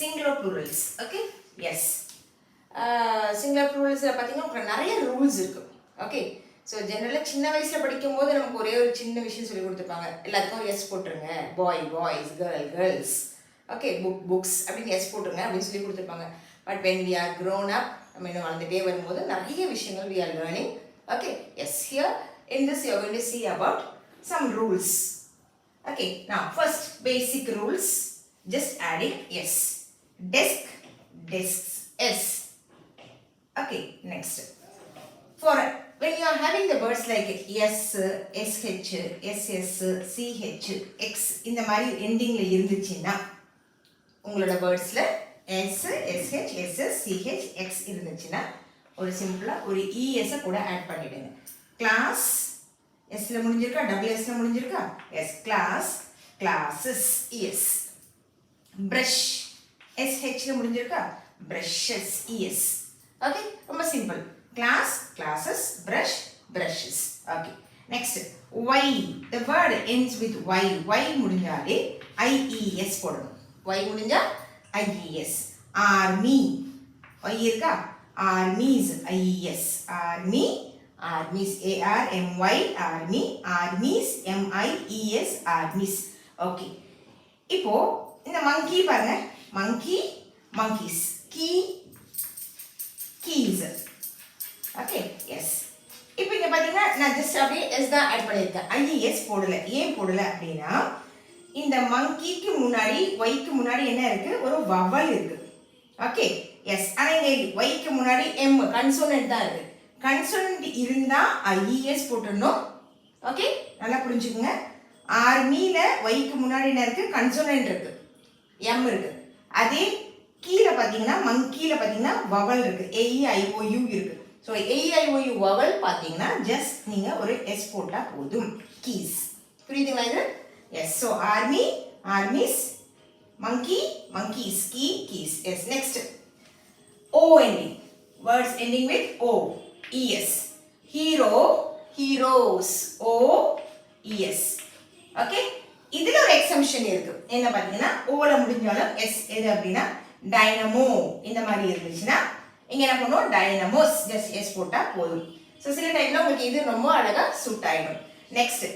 singular plurals. Okay, yes. Singular plurals பார்த்தீங்கன்னா நிறைய rules இருக்கு. ஓகே, ஸோ ஜென்ரலாக சின்ன வயசில் படிக்கும்போது நமக்கு ஒரே ஒரு சின்ன விஷயம் சொல்லி கொடுத்துருப்பாங்க. எல்லாத்துக்கும் எஸ் போட்டுருங்க, boy boys, girl girls, okay, books அப்படின்னு எஸ் போட்டுருங்க அப்படின்னு சொல்லி கொடுத்துருப்பாங்க. But when we are grown up, நம்ம இன்னும் வளர்ந்துட்டே வரும்போது நிறைய விஷயங்கள் we are learning. Okay, yes, here in this you are going to see about some rules. Okay, now first basic rules, just adding yes. Desk, desks, s. Okay, next. For when you are having the words like s, sh, ss, ch, x இந்த மாதிரி எண்டிங்ல இருந்துச்சுன்னா உங்களோட வேர்ட்ஸ்ல s, sh, ss, ch, x இருந்துச்சுன்னா ஒரு சிம்பிளா ஒரு es கூட add பண்ணிடுங்க. கிளாஸ் எஸ்ல முடிஞ்சிருக்கா, டபுள் எஸ்ல முடிஞ்சிருக்கா, S, class, classes, S. Brush எஸ்ஹெச்ல முடிஞ்சிருக்கா, பிரஷஸ், எஸ். ஓகே, ரொம்ப simple. Class, classes, brush, brushes. Okay, next Y. The word ends with y. y முடிஞ்சாலே ies போடணும். y முடிஞ்சா ies. ஆர்மி, y இருக்கா, armies, ies. Army, armies, army, army, armies, mies, armies. Okay, இப்போ இந்த monkey பாருங்க, monkey, monkeys, key, keys. Okay, S. இப்போ இங்க பாத்தீங்கன்னா நான் ஜஸ்ட் அப்படியே எஸ் தான் ஆட் பண்ணியிருக்கேன், ies போடல. ஏன் போடல அப்படின்னா இந்த மங்கிக்கு முன்னாடி ஒய்க்கு முன்னாடி என்ன இருக்கு, ஒரு வவல் இருக்கு. Okay, yes. ஆனா இங்க ஒய்க்கு முன்னாடி எம் கன்சோனன்ட் தான் இருக்கு. கன்சோனன்ட் இருந்தா ies போட்டுடணும். ஓகே, நல்லா புரிஞ்சுக்குங்க. ஆர்மியில ஒய்க்கு முன்னாடி என்ன இருக்கு, கன்சோனன்ட் இருக்கு, எம் இருக்கு. அதே கீழே பார்த்தீங்கன்னா மங்கியில பார்த்தீங்கன்னா வவல் இருக்கு, AEIOU இருக்கு. ஸோ AEIOU வவல் பார்த்தீங்கன்னா ஜஸ்ட் நீங்க ஒரு எஸ் போட்டா போதும், கீஸ். புரியுதுங்களா இது? S. So army, armies, monkey, monkeys, key, keys. S. Next O ending, words ending with O. es. Hero, heroes, o es. Okay, இதுல ஒரு எக்ஸம்ஷன் இருக்கு. என்ன பாத்தீங்கன்னா ஓல முடிஞ்சாலும் s எது அப்படினா டைனமோ இந்த மாதிரி இருந்துச்சுன்னா இங்க என்ன பண்ணுவோம், டைனமோஸ், ஜஸ்ட் s போட்டா போதும். சோ சில டைம்ல உங்களுக்கு இது ரொம்ப அழகா சூட் ஆயிடும். நெக்ஸ்ட்